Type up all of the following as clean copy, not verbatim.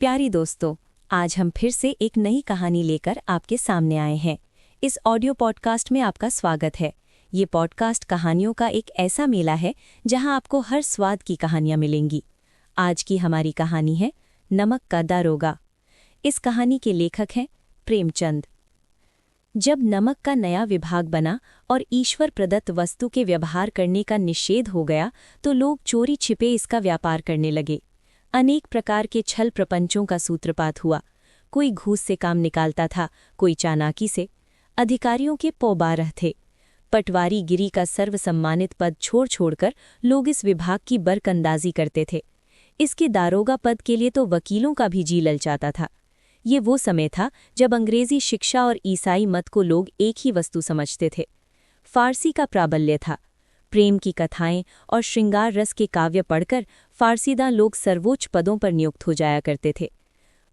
प्यारी दोस्तों, आज हम फिर से एक नई कहानी लेकर आपके सामने आए हैं। इस ऑडियो पॉडकास्ट में आपका स्वागत है। ये पॉडकास्ट कहानियों का एक ऐसा मेला है जहां आपको हर स्वाद की कहानियां मिलेंगी। आज की हमारी कहानी है नमक का दारोगा। इस कहानी के लेखक हैं प्रेमचंद। जब नमक का नया विभाग बना और ईश्वर प्रदत्त वस्तु के व्यवहार करने का निषेध हो गया, तो लोग चोरी छिपे इसका व्यापार करने लगे। अनेक प्रकार के छल प्रपंचों का सूत्रपात हुआ। कोई घूस से काम निकालता था, कोई चालाकी से। अधिकारियों के पौबारह थे। पटवारी गिरी का सर्वसम्मानित पद छोड़ छोड़कर लोग इस विभाग की बरकंदाजी करते थे। इसके दारोगा पद के लिए तो वकीलों का भी जी ललचाता था। ये वो समय था जब अंग्रेजी शिक्षा और ईसाई मत को लोग एक ही वस्तु समझते थे। फारसी का प्राबल्य था। प्रेम की कथाएं और श्रृंगार रस के काव्य पढ़कर फारसीदा लोग सर्वोच्च पदों पर नियुक्त हो जाया करते थे।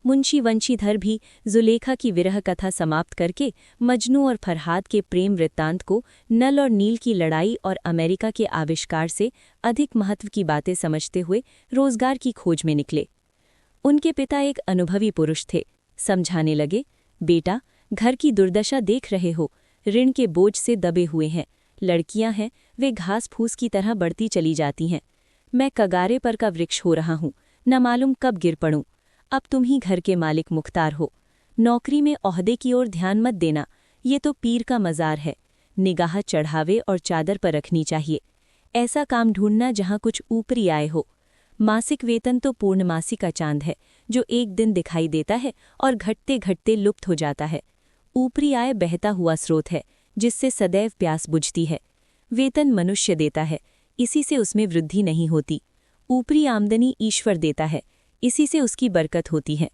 मुंशी वंशीधर भी जुलेखा की विरह कथा समाप्त करके मजनू और फरहाद के प्रेम वृत्तांत को नल और नील की लड़ाई और अमेरिका के आविष्कार से अधिक महत्व की बातें समझते हुए रोजगार की खोज में निकले। उनके पिता एक अनुभवी पुरुष थे। समझाने लगे, बेटा, घर की दुर्दशा देख रहे हो, ऋण के बोझ से दबे हुए हैं। लड़कियां हैं, वे घास फूस की तरह बढ़ती चली जाती हैं। मैं कगारे पर का वृक्ष हो रहा हूं, न मालूम कब गिर पड़ूं। अब तुम ही घर के मालिक मुख्तार हो। नौकरी में ओहदे की ओर ध्यान मत देना, ये तो पीर का मज़ार है। निगाह चढ़ावे और चादर पर रखनी चाहिए। ऐसा काम ढूंढना जहां कुछ ऊपरी आय हो। मासिक वेतन तो पूर्णमासी का चांद है, जो एक दिन दिखाई देता है और घटते घटते लुप्त हो जाता है। ऊपरी आय बहता हुआ स्रोत है, जिससे सदैव प्यास बुझती है। वेतन मनुष्य देता है, इसी से उसमें वृद्धि नहीं होती। ऊपरी आमदनी ईश्वर देता है, इसी से उसकी बरकत होती है।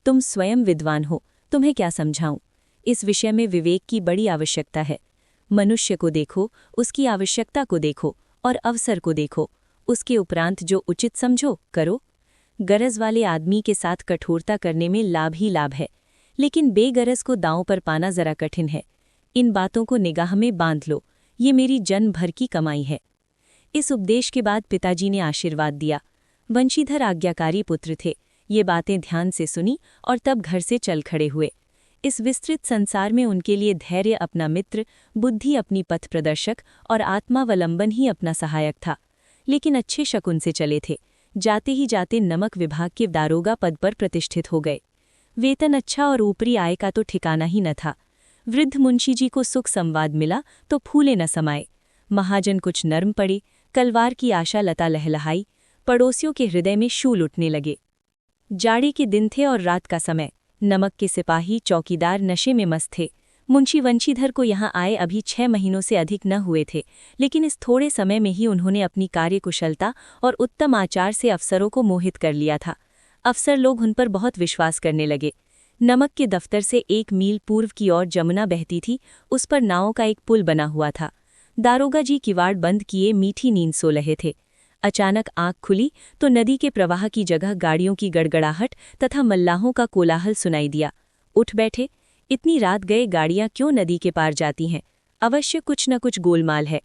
तुम स्वयं विद्वान हो, तुम्हें क्या समझाऊं। इस विषय में विवेक की बड़ी आवश्यकता है। मनुष्य को देखो, उसकी आवश्यकता को देखो और अवसर को देखो। उसके उपरांत जो उचित समझो करो। गरज वाले आदमी के साथ कठोरता करने में लाभ ही लाभ है, लेकिन बेगरज को दांव पर पाना जरा कठिन है। इन बातों को निगाह में बांध लो, ये मेरी जन्म भर की कमाई है। इस उपदेश के बाद पिताजी ने आशीर्वाद दिया। वंशीधर आज्ञाकारी पुत्र थे। ये बातें ध्यान से सुनी और तब घर से चल खड़े हुए। इस विस्तृत संसार में उनके लिए धैर्य अपना मित्र, बुद्धि अपनी पथ प्रदर्शक और आत्मावलंबन ही अपना सहायक था। लेकिन अच्छे शकुन से चले थे। जाते ही जाते नमक विभाग के दारोगा पद पर प्रतिष्ठित हो गए। वेतन अच्छा और ऊपरी आय का तो ठिकाना ही न था। वृद्ध मुंशी जी को सुख संवाद मिला तो फूले न समाये। महाजन कुछ नर्म पड़े, कलवार की आशा लता लहलहाई। पड़ोसियों के हृदय में शूल उठने लगे। जाड़े के दिन थे और रात का समय। नमक के सिपाही चौकीदार नशे में मस्त थे। मुंशी वंशीधर को यहाँ आए अभी 6 महीनों से अधिक न हुए थे, लेकिन इस थोड़े समय में ही उन्होंने अपनी कार्यकुशलता और उत्तम आचार से अफसरों को मोहित कर लिया था। अफसर लोग उन पर बहुत विश्वास करने लगे। नमक के दफ्तर से 1 मील पूर्व की ओर जमुना बहती थी। उस पर नावों का एक पुल बना हुआ था। दारोगा जी किवाड़ बंद किए मीठी नींद सो रहे थे। अचानक आंख खुली तो नदी के प्रवाह की जगह गाड़ियों की गड़गड़ाहट तथा मल्लाहों का कोलाहल सुनाई दिया। उठ बैठे, इतनी रात गए गाड़ियां क्यों नदी के पार जाती हैं? अवश्य कुछ न कुछ गोलमाल है।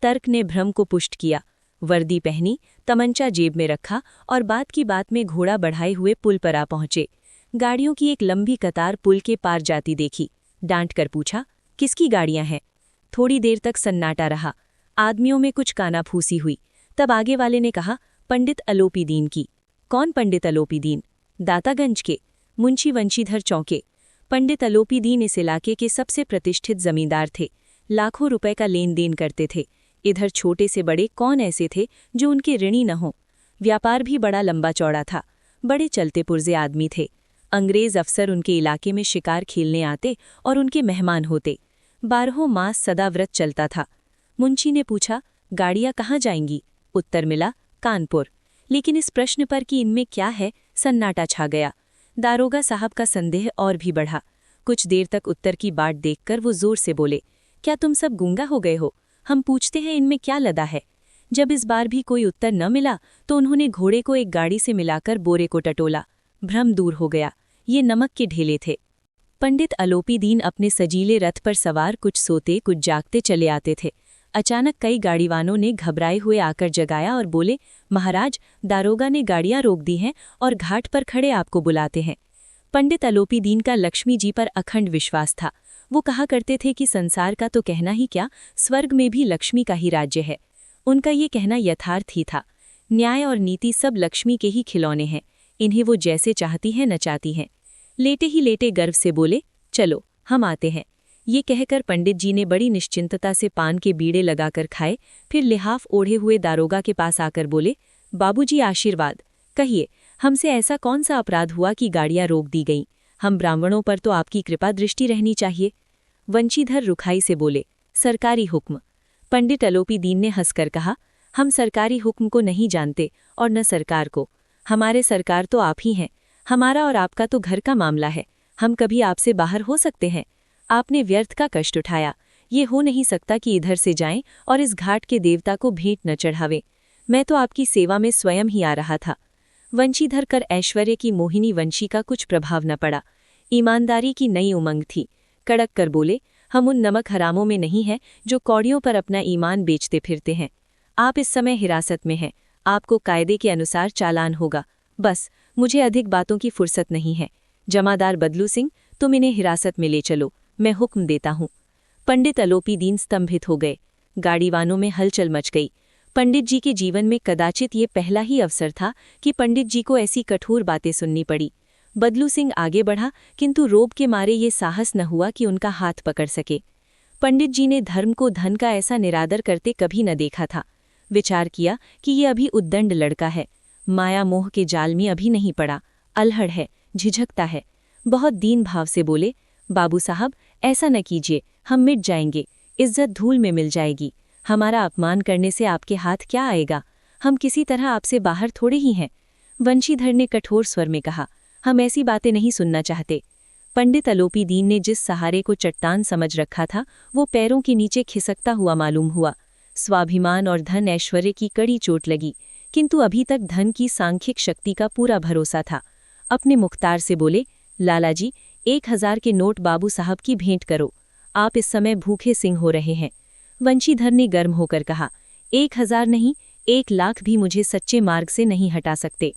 तर्क ने भ्रम को पुष्ट किया। वर्दी पहनी, तमंचा जेब में रखा और बात की बात में घोड़ा बढ़ाए हुए पुल पर आ पहुंचे। गाड़ियों की एक लंबी कतार पुल के पार जाती देखी। डांट कर पूछा, किसकी गाड़ियां हैं? थोड़ी देर तक सन्नाटा रहा। आदमियों में कुछ कानाफूसी हुई। तब आगे वाले ने कहा, पंडित अलोपीदीन की। कौन पंडित अलोपीदीन? दातागंज के। मुंशी वंशीधर चौंके। पंडित अलोपीदीन इस इलाके के सबसे प्रतिष्ठित जमींदार थे। लाखों रुपए का लेन देन करते थे। इधर छोटे से बड़े कौन ऐसे थे जो उनके ऋणी न हों? व्यापार भी बड़ा लंबा चौड़ा था। बड़े चलते पुर्जे आदमी थे। अंग्रेज अफसर उनके इलाके में शिकार खेलने आते और उनके मेहमान होते। 12 मास सदा व्रत चलता था। मुंशी ने पूछा, गाड़ियां कहाँ जाएंगी? उत्तर मिला, कानपुर। लेकिन इस प्रश्न पर कि इनमें क्या है, सन्नाटा छा गया। दारोगा साहब का संदेह और भी बढ़ा। कुछ देर तक उत्तर की बाट देखकर वो जोर से बोले, क्या तुम सब गूंगा हो गए हो? हम पूछते हैं इनमें क्या लदा है। जब इस बार भी कोई उत्तर न मिला तो उन्होंने घोड़े को एक गाड़ी से मिलाकर बोरे को टटोला। भ्रम दूर हो गया। ये नमक के ढेले थे। पंडित अलोपीदीन अपने सजीले रथ पर सवार कुछ सोते कुछ जागते चले आते थे। अचानक कई गाड़ीवानों ने घबराए हुए आकर जगाया और बोले, महाराज, दारोगा ने गाड़ियां रोक दी हैं और घाट पर खड़े आपको बुलाते हैं। पंडित अलोपी दीन का लक्ष्मी जी पर अखंड विश्वास था। वो कहा करते थे कि संसार का तो कहना ही क्या, स्वर्ग में भी लक्ष्मी का ही राज्य है। उनका ये कहना यथार्थ ही था। न्याय और नीति सब लक्ष्मी के ही खिलौने हैं, इन्हें वो जैसे चाहती हैं नचाती हैं। लेटे ही लेटे गर्व से बोले, चलो हम आते हैं। ये कहकर पंडित जी ने बड़ी निश्चिंतता से पान के बीड़े लगाकर खाए, फिर लिहाफ ओढ़े हुए दारोगा के पास आकर बोले, बाबूजी आशीर्वाद, कहिए हमसे ऐसा कौन सा अपराध हुआ कि गाड़ियां रोक दी गईं? हम ब्राह्मणों पर तो आपकी कृपा दृष्टि रहनी चाहिए। वंशीधर रुखाई से बोले, सरकारी हुक्म। पंडित अलोपी दीन ने हंसकर कहा, हम सरकारी हुक्म को नहीं जानते और न सरकार को। हमारे सरकार तो आप ही हैं। हमारा और आपका तो घर का मामला है। हम कभी आपसे बाहर हो सकते हैं? आपने व्यर्थ का कष्ट उठाया। ये हो नहीं सकता कि इधर से जाएं और इस घाट के देवता को भेंट न चढ़ावें। मैं तो आपकी सेवा में स्वयं ही आ रहा था। वंशीधर कर ऐश्वर्य की मोहिनी वंशी का कुछ प्रभाव न पड़ा। ईमानदारी की नई उमंग थी। कड़क कर बोले, हम उन नमक हरामों में नहीं हैं जो कौड़ियों पर अपना ईमान बेचते फिरते हैं। आप इस समय हिरासत में हैं। आपको कायदे के अनुसार चालान होगा। बस मुझे अधिक बातों की फुर्सत नहीं है। जमादार बदलू सिंह, तुम इन्हें हिरासत में ले चलो, मैं हुक्म देता हूँ। पंडित अलोपी दीन स्तंभित हो गए। गाड़ीवानों में हलचल मच गई। पंडित जी के जीवन में कदाचित ये पहला ही अवसर था कि पंडित जी को ऐसी कठोर बातें सुननी पड़ी। बदलू सिंह आगे बढ़ा, किंतु रोब के मारे ये साहस न हुआ कि उनका हाथ पकड़ सके। पंडित जी ने धर्म को धन का ऐसा निरादर करते कभी न देखा था। विचार किया कि ये अभी उद्दंड लड़का है, माया मोह के जाल में अभी नहीं पड़ा, अल्हड़ है, झिझकता है। बहुत दीन भाव से बोले, बाबू साहब, ऐसा न कीजिए, हम मिट जाएंगे, इज्जत धूल में मिल जाएगी। हमारा अपमान करने से आपके हाथ क्या आएगा? हम किसी तरह आपसे बाहर थोड़े ही हैं। वंशीधर ने कठोर स्वर में कहा, हम ऐसी बातें नहीं सुनना चाहते। पंडित अलोपी दीन ने जिस सहारे को चट्टान समझ रखा था, वो पैरों के नीचे खिसकता हुआ मालूम हुआ। स्वाभिमान और धन ऐश्वर्य की कड़ी चोट लगी, किंतु अभी तक धन की सांख्यिक शक्ति का पूरा भरोसा था। अपने मुख्तार से बोले, लालाजी, 1000 के नोट बाबू साहब की भेंट करो। आप इस समय भूखे सिंह हो रहे हैं। वंशीधर ने गर्म होकर कहा, 1000 नहीं, 1,00,000 भी मुझे सच्चे मार्ग से नहीं हटा सकते।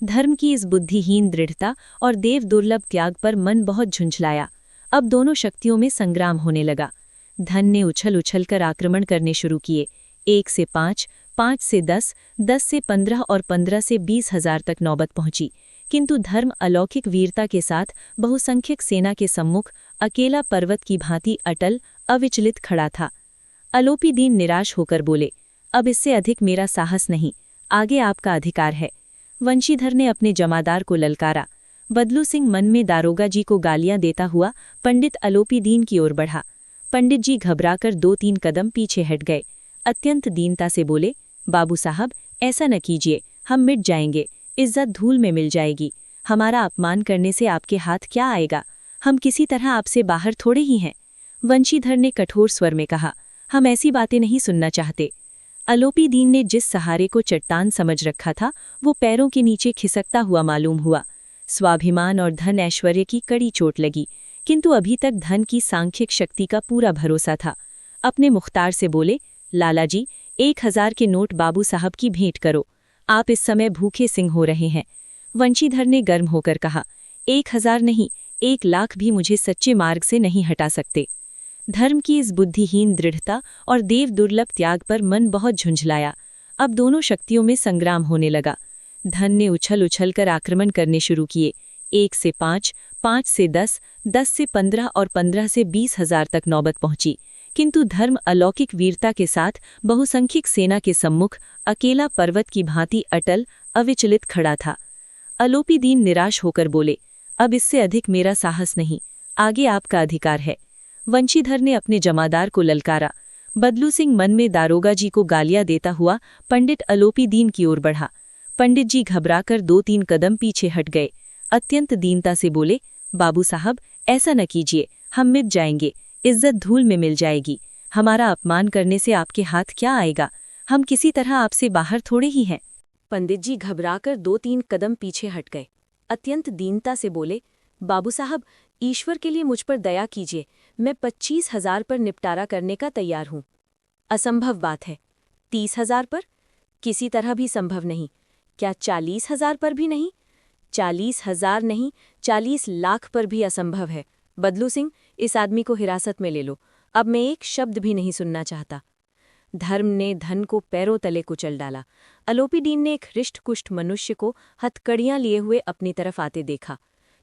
धर्म की इस बुद्धिहीन दृढ़ता और देव दुर्लभ त्याग पर मन बहुत झुंझलाया। अब दोनों शक्तियों में संग्राम होने लगा। धन ने उछल उछल कर आक्रमण करने शुरू किए। 1 से 5, 5 से 10, 10 से 15 और 15 से 20,000 तक नौबत पहुंची, किंतु धर्म अलौकिक वीरता के साथ बहुसंख्यक सेना के सम्मुख अकेला पर्वत की भांति अटल अविचलित खड़ा था। अलोपी दीन निराश होकर बोले, अब इससे अधिक मेरा साहस नहीं, आगे आपका अधिकार है। वंशीधर ने अपने जमादार को ललकारा। बदलू सिंह मन में दारोगा जी को गालियां देता हुआ पंडित अलोपी दीन की ओर बढ़ा। पंडित जी घबराकर 2-3 कदम पीछे हट गए। अत्यंत दीनता से बोले, बाबू साहब, ऐसा न कीजिए, हम मिट जाएंगे, इज्जत धूल में मिल जाएगी। हमारा अपमान करने से आपके हाथ क्या आएगा? हम किसी तरह आपसे बाहर थोड़े ही हैं। वंशीधर ने कठोर स्वर में कहा, हम ऐसी बातें नहीं सुनना चाहते। अलोपी दीन ने जिस सहारे को चट्टान समझ रखा था, वो पैरों के नीचे खिसकता हुआ मालूम हुआ। स्वाभिमान और धन ऐश्वर्य की कड़ी चोट लगी, किंतु अभी तक धन की सांख्यिक शक्ति का पूरा भरोसा था। अपने मुख्तार से बोले, लालाजी, 1000 के नोट बाबू साहब की भेंट करो। आप इस समय भूखे सिंह हो रहे हैं। वंशीधर ने गर्म होकर कहा, 1000 नहीं, 1,00,000 भी मुझे सच्चे मार्ग से नहीं हटा सकते। धर्म की इस बुद्धिहीन दृढ़ता और देव दुर्लभ त्याग पर मन बहुत झुंझलाया। अब दोनों शक्तियों में संग्राम होने लगा। धन ने उछल उछल कर आक्रमण करने शुरू किए। 1 से 5, 5 से 10, 10 से 15 और 15 से 20,000 तक नौबत पहुंची, किंतु धर्म अलौकिक वीरता के साथ बहुसंख्यक सेना के सम्मुख अकेला पर्वत की भांति अटल अविचलित खड़ा था। अलोपी दीन निराश होकर बोले, अब इससे अधिक मेरा साहस नहीं, आगे आपका अधिकार है। वंशीधर ने अपने जमादार को ललकारा। बदलू सिंह मन में दारोगा जी को गालियां देता हुआ पंडित अलोपी दीन की ओर बढ़ा। पंडित जी घबराकर 2-3 कदम पीछे हट गए। अत्यंत दीनता से बोले, बाबू साहब, ऐसा न कीजिए, हम मिट जाएंगे, इज्जत धूल में मिल जाएगी। हमारा अपमान करने से आपके हाथ क्या आएगा? हम किसी तरह आपसे बाहर थोड़े ही हैं। पंडित जी घबराकर 2-3 कदम पीछे हट गए। अत्यंत दीनता से बोले, बाबू साहब, ईश्वर के लिए मुझ पर दया कीजिए, मैं 25,000 पर निपटारा करने का तैयार हूँ। असंभव बात है। 30,000 पर? किसी तरह भी संभव नहीं। क्या 40,000 पर भी नहीं? 40,000 नहीं, 40 लाख पर भी असंभव है। बदलू सिंह, इस आदमी को हिरासत में ले लो। अब मैं एक शब्द भी नहीं सुनना चाहता। धर्म ने धन को पैरों तले कुचल डाला। अलोपीडीन ने एक हृष्ट-पुष्ट मनुष्य को हथकड़ियां लिए हुए अपनी तरफ आते देखा।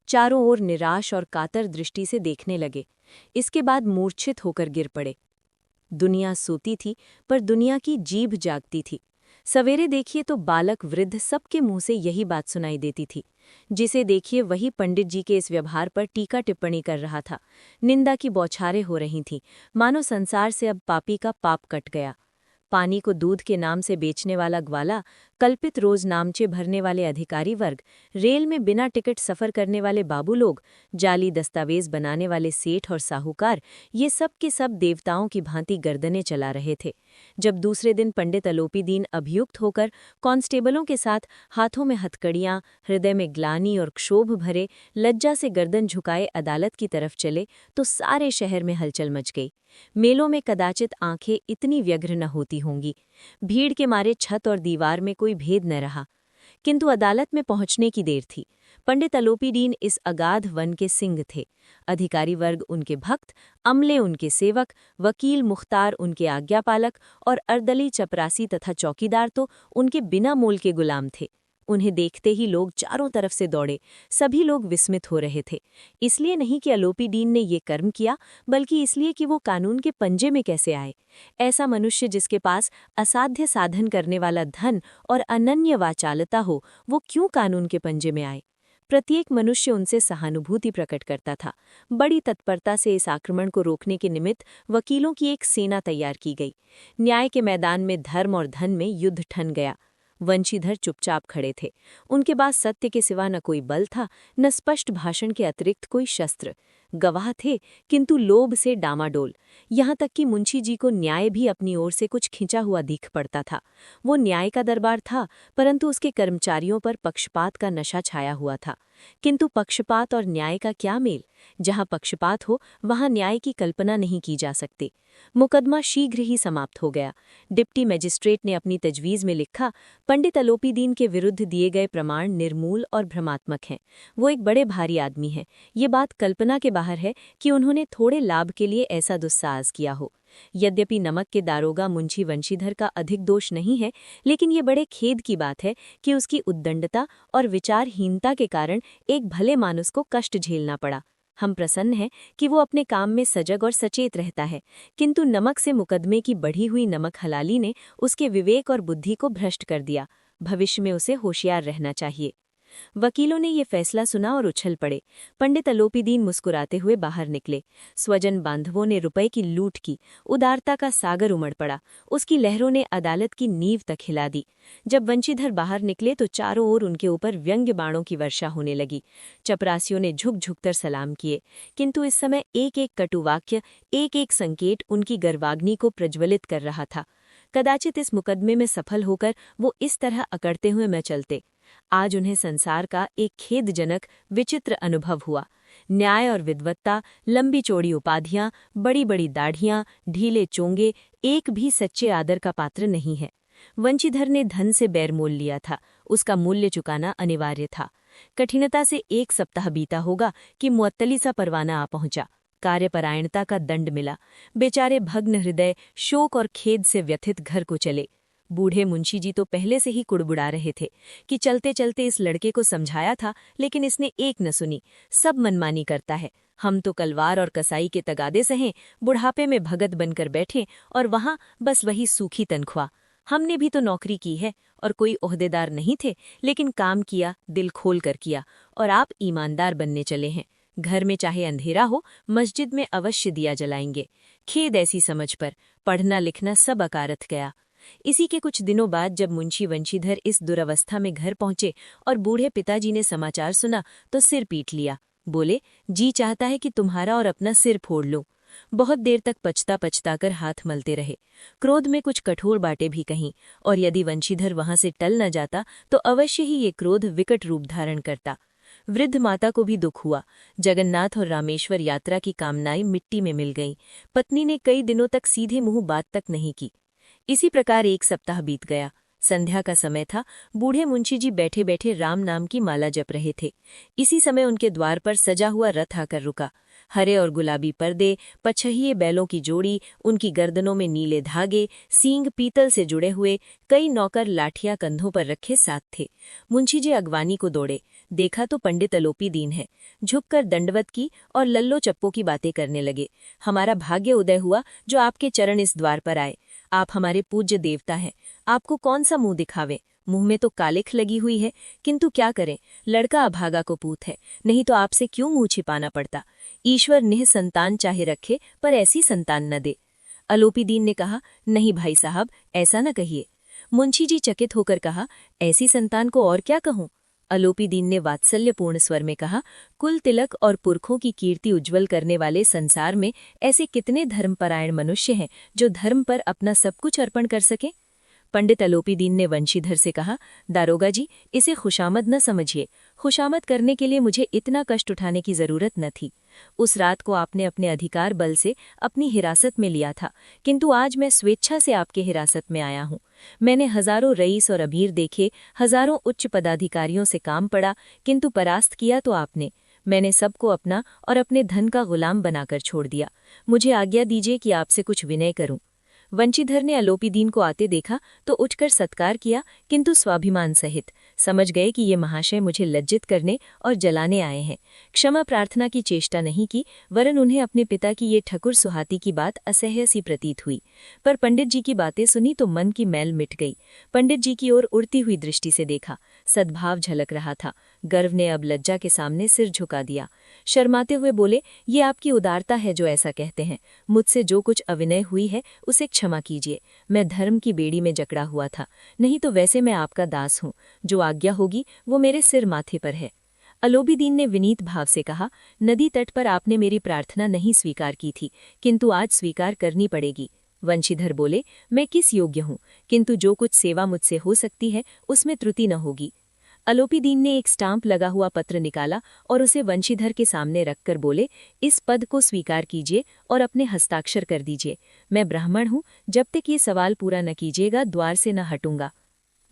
चारों ओर निराश और कातर दृष्टि से देखने लगे। इसके बाद मूर्छित होकर गिर पड़े। दुनिया सोती थी, पर दुनिया की जीभ जागती थी। सवेरे देखिए तो बालक वृद्ध सबके मुंह से यही बात सुनाई देती थी। जिसे देखिए वही पंडित जी के इस व्यवहार पर टीका टिप्पणी कर रहा था। निंदा की बौछारें हो रही थीं, मानो संसार से अब पापी का पाप कट गया। पानी को दूध के नाम से बेचने वाला ग्वाला, कल्पित रोज नामचे भरने वाले अधिकारी वर्ग, रेल में बिना टिकट सफर करने वाले बाबू लोग, जाली दस्तावेज बनाने वाले सेठ और साहूकार, ये सब के सब देवताओं की भांति गर्दनें चला रहे थे। जब दूसरे दिन पंडित अलोपीदीन अभियुक्त होकर कांस्टेबलों के साथ हाथों में हथकड़ियां, हृदय में ग्लानि और क्षोभ भरे, लज्जा से गर्दन झुकाए अदालत की तरफ चले, तो सारे शहर में हलचल मच गई। मेलों में कदाचित आंखें इतनी व्यग्र न होती होंगी। भीड़ के मारे छत और दीवार में कोई भेद न रहा। किंतु अदालत में पहुंचने की देर थी। पंडित अलोपीडीन इस अगाध वन के सिंह थे। अधिकारी वर्ग उनके भक्त, अमले उनके सेवक, वकील मुख्तार उनके आज्ञापालक और अर्दली चपरासी तथा चौकीदार तो उनके बिना मोल के गुलाम थे। उन्हें देखते ही लोग चारों तरफ से दौड़े। सभी लोग विस्मित हो रहे थे। इसलिए नहीं कि अलोपीडीन ने ये कर्म किया, बल्कि इसलिए कि वो कानून के पंजे में कैसे आए। ऐसा मनुष्य जिसके पास असाध्य साधन करने वाला धन और अनन्य वाचालता हो, वो क्यों कानून के पंजे में आए? प्रत्येक मनुष्य उनसे सहानुभूति प्रकट करता था। बड़ी तत्परता से इस आक्रमण को रोकने के निमित्त वकीलों की एक सेना तैयार की गई। न्याय के मैदान में धर्म और धन में युद्ध ठन गया। वंशीधर चुपचाप खड़े थे। उनके पास सत्य के सिवा न कोई बल था, न स्पष्ट भाषण के अतिरिक्त कोई शस्त्र। गवाह थे, किंतु लोभ से डामाडोल। यहाँ तक कि मुंशी जी को न्याय भी अपनी ओर से कुछ खिंचा हुआ दिख पड़ता था। वो न्याय का दरबार था, परंतु उसके कर्मचारियों पर पक्षपात का नशा छाया हुआ था। किंतु पक्षपात और न्याय का क्या मेल? जहाँ पक्षपात हो, वहाँ न्याय की कल्पना नहीं की जा सकती। मुकदमा शीघ्र ही समाप्त हो गया। डिप्टी मजिस्ट्रेट ने अपनी तजवीज़ में लिखा, पंडित अलोपीदीन के विरुद्ध दिए गए प्रमाण निर्मूल और भ्रमात्मक हैं। वो एक बड़े भारी आदमी हैं। ये बात कल्पना के बाहर है कि उन्होंने थोड़े लाभ के लिए ऐसा दुस्साहस किया हो। यद्यपि नमक के दारोगा मुंशी वंशीधर का अधिक दोष नहीं है, लेकिन ये बड़े खेद की बात है कि उसकी उद्दंडता और विचारहीनता के कारण एक भले मानुस को कष्ट झेलना पड़ा। हम प्रसन्न हैं कि वो अपने काम में सजग और सचेत रहता है, किंतु नमक से मुकदमे की बढ़ी हुई नमक हलाली ने उसके विवेक और बुद्धि को भ्रष्ट कर दिया। भविष्य में उसे होशियार रहना चाहिए। वकीलों ने ये फैसला सुना और उछल पड़े। पंडित अलोपीदीन मुस्कुराते हुए बाहर निकले। स्वजन बांधवों ने रुपए की लूट की। उदारता का सागर उमड़ पड़ा। उसकी लहरों ने अदालत की नींव तक हिला दी। जब वंशीधर बाहर निकले तो चारों ओर उनके ऊपर व्यंग्य बाणों की वर्षा होने लगी। चपरासियों ने झुक झुककर सलाम किए, किंतु इस समय एक एक कटुवाक्य, एक एक संकेत उनकी गर्वाग्नि को प्रज्वलित कर रहा था। कदाचित इस मुकदमे में सफल होकर वो इस तरह अकड़ते हुए न चलते। आज उन्हें संसार का एक खेदजनक विचित्र अनुभव हुआ। न्याय और विद्वत्ता, लंबी चौड़ी उपाधियां, बड़ी बड़ी दाढ़ियां, ढीले चोंगे, एक भी सच्चे आदर का पात्र नहीं है। वंशीधर ने धन से बैर मोल लिया था, उसका मूल्य चुकाना अनिवार्य था। कठिनता से 1 सप्ताह बीता होगा कि मुअत्तली सा परवाना आ पहुंचा। कार्यपरायणता का दंड मिला। बेचारे भग्न हृदय, शोक और खेद से व्यथित घर को चले। बूढ़े मुंशी जी तो पहले से ही कुड़बुड़ा रहे थे कि चलते चलते इस लड़के को समझाया था, लेकिन इसने एक न सुनी। सब मनमानी करता है। हम तो कलवार और कसाई के तगादे सहें, बुढ़ापे में भगत बनकर बैठे और वहां बस वही सूखी तनख्वाह। हमने भी तो नौकरी की है और कोई ओहदेदार नहीं थे, लेकिन काम किया, दिल खोल कर किया, और आप ईमानदार बनने चले हैं। घर में चाहे अंधेरा हो, मस्जिद में अवश्य दिया जलाएंगे। खेद ऐसी समझ पर, पढ़ना लिखना सब अकारथ गया। इसी के कुछ दिनों बाद जब मुंशी वंशीधर इस दुरवस्था में घर पहुंचे और बूढ़े पिताजी ने समाचार सुना तो सिर पीट लिया। बोले, जी चाहता है कि तुम्हारा और अपना सिर फोड़ लो। बहुत देर तक पछता पछताकर हाथ मलते रहे। क्रोध में कुछ कठोर बातें भी कहीं, और यदि वंशीधर वहां से टल न जाता तो अवश्य ही ये क्रोध विकट रूप धारण करता। वृद्ध माता को भी दुख हुआ। जगन्नाथ और रामेश्वर यात्रा की कामनाएं मिट्टी में मिल गईं। पत्नी ने कई दिनों तक सीधे मुंह बात तक नहीं की। इसी प्रकार एक सप्ताह बीत गया। संध्या का समय था। बूढ़े मुंशी जी बैठे बैठे राम नाम की माला जप रहे थे। इसी समय उनके द्वार पर सजा हुआ रथ आकर रुका। हरे और गुलाबी पर्दे, पछहिए बैलों की जोड़ी, उनकी गर्दनों में नीले धागे, सींग पीतल से जुड़े हुए, कई नौकर लाठियां कंधों पर रखे साथ थे। मुंशी जी अगवानी को दौड़े। देखा तो पंडित अलोपी दीन है। झुककर दंडवत की और लल्लो चप्पो की बातें करने लगे। हमारा भाग्य उदय हुआ जो आपके चरण इस द्वार पर आए। आप हमारे पूज्य देवता हैं। आपको कौन सा मुंह दिखावे? मुंह में तो कालिख लगी हुई है, किंतु क्या करें, लड़का अभागा को पूत है, नहीं तो आपसे क्यों मुंह छिपाना पड़ता। ईश्वर निह संतान चाहे रखे, पर ऐसी संतान न दे। अलोपी दीन ने कहा, नहीं भाई साहब, ऐसा न कहिए। मुंशी जी चकित होकर कहा, ऐसी संतान को और क्या कहूं? अलोपी दीन ने वात्सल्यपूर्ण स्वर में कहा, कुल तिलक और पुरखों की कीर्ति उज्ज्वल करने वाले संसार में ऐसे कितने धर्मपरायण मनुष्य हैं जो धर्म पर अपना सब कुछ अर्पण कर सके। पंडित अलोपी दीन ने वंशीधर से कहा, दारोगा जी, इसे खुशामद न समझिए। खुशामद करने के लिए मुझे इतना कष्ट उठाने की जरूरत न थी। उस रात को आपने अपने अधिकार बल से अपनी हिरासत में लिया था, किंतु आज मैं स्वेच्छा से आपके हिरासत में आया हूँ। मैंने हजारों रईस और अमीर देखे, हजारों उच्च पदाधिकारियों से काम पड़ा, किंतु परास्त किया तो आपने। मैंने सबको अपना और अपने धन का गुलाम बनाकर छोड़ दिया। मुझे आज्ञा दीजिए कि आपसे कुछ विनय करूं। वंशीधर ने अलोपी दीन को आते देखा तो उठकर सत्कार किया, किंतु स्वाभिमान सहित। समझ गए कि ये महाशय मुझे लज्जित करने और जलाने आए हैं। क्षमा प्रार्थना की चेष्टा नहीं की, वरन उन्हें अपने पिता की ये ठकुर सुहाती की बात असह्य सी प्रतीत हुई। पर पंडित जी की बातें सुनी तो मन की मैल मिट गई। पंडित जी की ओर उड़ती हुई दृष्टि से देखा। सद्भाव झलक रहा था। गर्व ने अब लज्जा के सामने सिर झुका दिया। शर्माते हुए बोले, ये आपकी उदारता है जो ऐसा कहते हैं। मुझसे जो कुछ अविनय हुई है उसे क्षमा कीजिए। मैं धर्म की बेड़ी में जकड़ा हुआ था, नहीं तो वैसे मैं आपका दास हूँ। जो आज्ञा होगी वो मेरे सिर माथे पर है। अलोपी दीन ने विनीत भाव से कहा, नदी तट पर आपने मेरी प्रार्थना नहीं स्वीकार की थी, किंतु आज स्वीकार करनी पड़ेगी। वंशीधर बोले, मैं किस योग्य हूँ, किंतु जो कुछ सेवा मुझसे हो सकती है उसमें त्रुटि न होगी। अलोपी दीन ने एक स्टाम्प लगा हुआ पत्र निकाला और उसे वंशीधर के सामने रखकर बोले, इस पद को स्वीकार कीजिए और अपने हस्ताक्षर कर दीजिए। मैं ब्राह्मण हूँ, जब तक ये सवाल पूरा न कीजिएगा द्वार से न हटूंगा।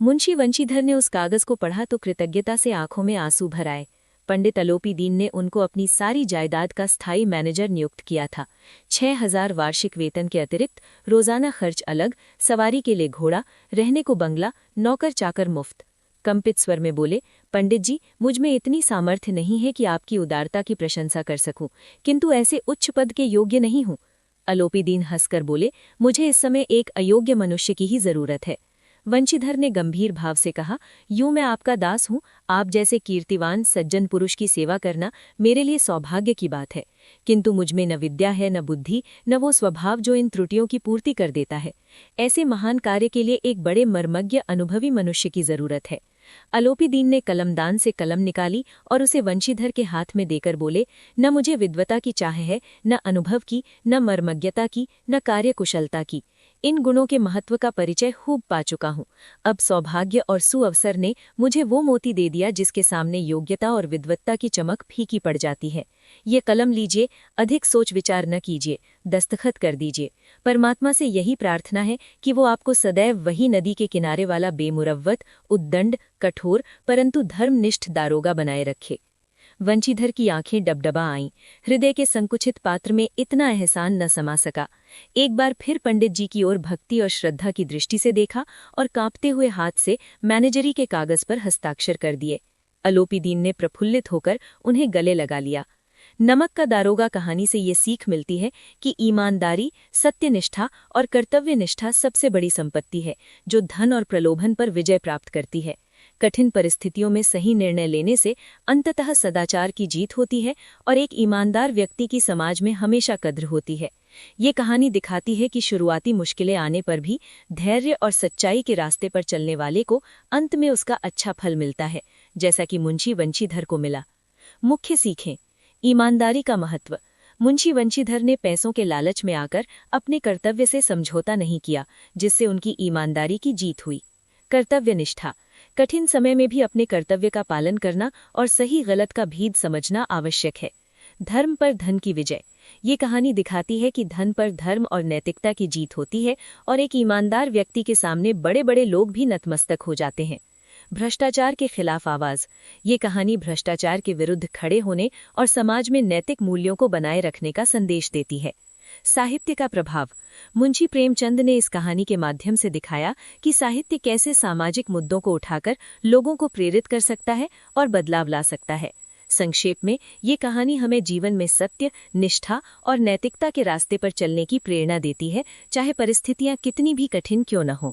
मुंशी वंशीधर ने उस कागज को पढ़ा तो कृतज्ञता से आंखों में आंसू भर आए। पंडित अलोपी दीन ने उनको अपनी सारी जायदाद का स्थायी मैनेजर नियुक्त किया था। 6000 वार्षिक वेतन के अतिरिक्त रोजाना खर्च अलग, सवारी के लिए घोड़ा, रहने को बंगला, नौकर चाकर मुफ्त। कंपित स्वर में बोले, पंडित जी, मुझ में इतनी सामर्थ्य नहीं है कि आपकी उदारता की प्रशंसा कर सकूं, किंतु ऐसे उच्च पद के योग्य नहीं हूं। अलोपी दीन हंसकर बोले, मुझे इस समय एक अयोग्य मनुष्य की ही जरूरत है। वंशीधर ने गंभीर भाव से कहा, यूं मैं आपका दास हूं, आप जैसे कीर्तिवान सज्जन पुरुष की सेवा करना मेरे लिए सौभाग्य की बात है, किंतु मुझमें न विद्या है, न बुद्धि, न वो स्वभाव जो इन त्रुटियों की पूर्ति कर देता है। ऐसे महान कार्य के लिए एक बड़े मर्मज्ञ अनुभवी मनुष्य की जरूरत है। अलोपी दीन ने कलमदान से कलम निकाली और उसे वंशीधर के हाथ में देकर बोले, न मुझे विद्वता की चाह है, न अनुभव की, न मर्मज्ञता की, न कार्यकुशलता की। इन गुणों के महत्व का परिचय खूब पा चुका हूँ। अब सौभाग्य और सुअवसर ने मुझे वो मोती दे दिया जिसके सामने योग्यता और विद्वत्ता की चमक फीकी पड़ जाती है। ये कलम लीजिए, अधिक सोच विचार न कीजिए, दस्तखत कर दीजिए। परमात्मा से यही प्रार्थना है कि वो आपको सदैव वही नदी के किनारे वाला बेमुरव्वत, उद्दंड, कठोर परंतु धर्मनिष्ठ दारोगा बनाए रखे। वंशीधर की आंखें डबडबा आईं। हृदय के संकुचित पात्र में इतना एहसान न समा सका। एक बार फिर पंडित जी की ओर भक्ति और श्रद्धा की दृष्टि से देखा और कांपते हुए हाथ से मैनेजरी के कागज पर हस्ताक्षर कर दिए। अलोपी दीन ने प्रफुल्लित होकर उन्हें गले लगा लिया। नमक का दारोगा कहानी से ये सीख मिलती है कि ईमानदारी, सत्यनिष्ठा और कर्तव्यनिष्ठा सबसे बड़ी संपत्ति है जो धन और प्रलोभन पर विजय प्राप्त करती है। कठिन परिस्थितियों में सही निर्णय लेने से अंततः सदाचार की जीत होती है और एक ईमानदार व्यक्ति की समाज में हमेशा कद्र होती है। ये कहानी दिखाती है कि शुरुआती मुश्किलें आने पर भी धैर्य और सच्चाई के रास्ते पर चलने वाले को अंत में उसका अच्छा फल मिलता है, जैसा कि मुंशी वंशीधर को मिला। मुख्य सीखें। ईमानदारी का महत्व। मुंशी वंशीधर ने पैसों के लालच में आकर अपने कर्तव्य से समझौता नहीं किया, जिससे उनकी ईमानदारी की जीत हुई। कर्तव्यनिष्ठा। कठिन समय में भी अपने कर्तव्य का पालन करना और सही गलत का भेद समझना आवश्यक है। धर्म पर धन की विजय। ये कहानी दिखाती है कि धन पर धर्म और नैतिकता की जीत होती है और एक ईमानदार व्यक्ति के सामने बड़े बड़े लोग भी नतमस्तक हो जाते हैं। भ्रष्टाचार के खिलाफ आवाज। ये कहानी भ्रष्टाचार के विरुद्ध खड़े होने और समाज में नैतिक मूल्यों को बनाए रखने का संदेश देती है। साहित्य का प्रभाव। मुंशी प्रेमचंद ने इस कहानी के माध्यम से दिखाया कि साहित्य कैसे सामाजिक मुद्दों को उठाकर लोगों को प्रेरित कर सकता है और बदलाव ला सकता है। संक्षेप में, ये कहानी हमें जीवन में सत्य, निष्ठा और नैतिकता के रास्ते पर चलने की प्रेरणा देती है, चाहे परिस्थितियां कितनी भी कठिन क्यों न हों।